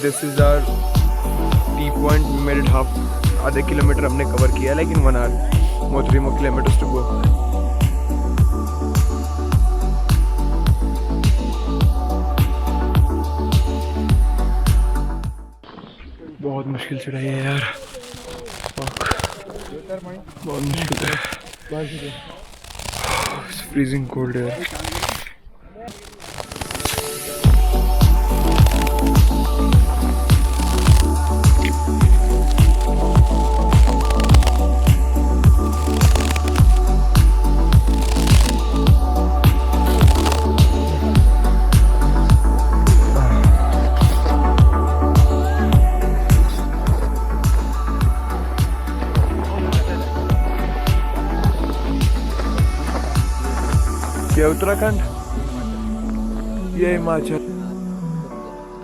this is our T point. We made it half. आधे kilometre हमने cover किया, लेकिन 1 hour. More 3 more kilometers to go. बहुत मुश्किल चढ़ाई है यार. बहुत मुश्किल है. It's freezing cold यार. ये उत्तराखंड, ये हिमाचल.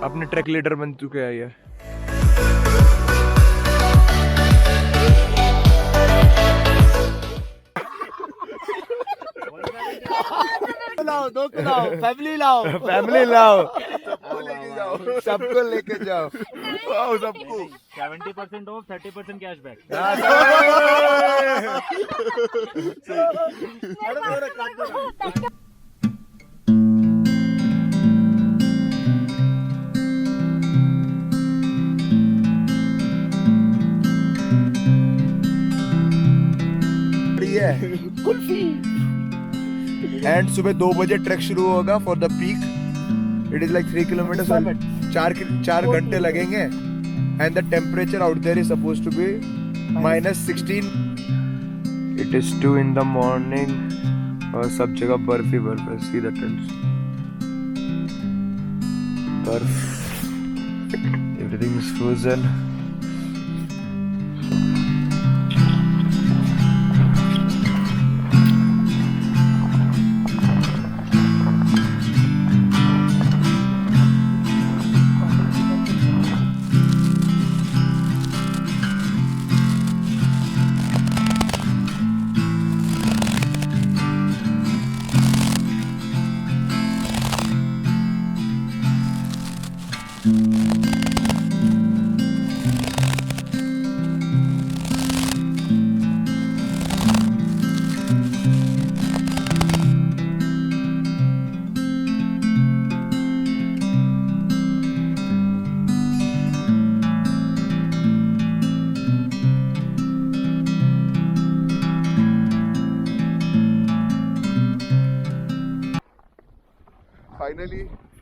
अपने ट्रैक लीडर बन चुके हैं ये. फैमिली लाओ. सबको लेके जाओ. सबको 70% ऑफ 30% कैशबैक. कुल्फी. एंड सुबह 2 बजे ट्रैक शुरू होगा for the peak. It is like 3 kilometre. 4 घंटे लगेंगे. And the temperature out there is suppose to be -16. It is 2 in the morning. और सब जगह बर्फ ही बर्फ है. See the tents. बर्फ. Everything is frozen.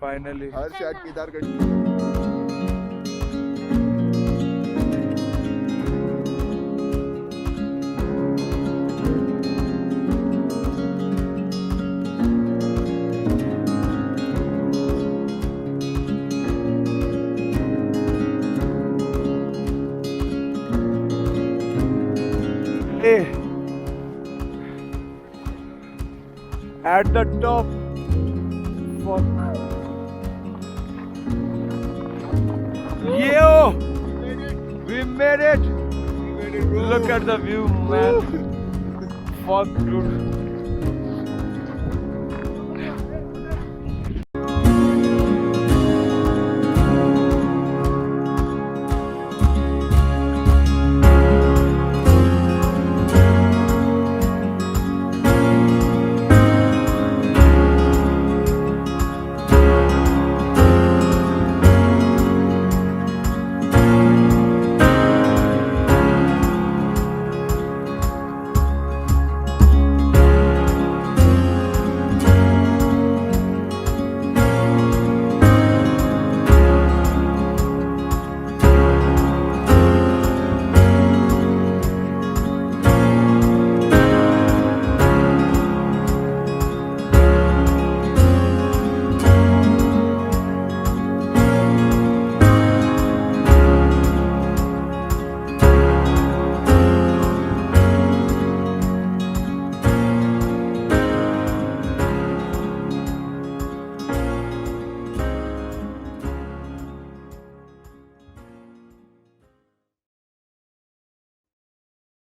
फाइनली हर शायद Kedarganj. At the top. Yo! We made it! Look at the view, man. Fuck, dude.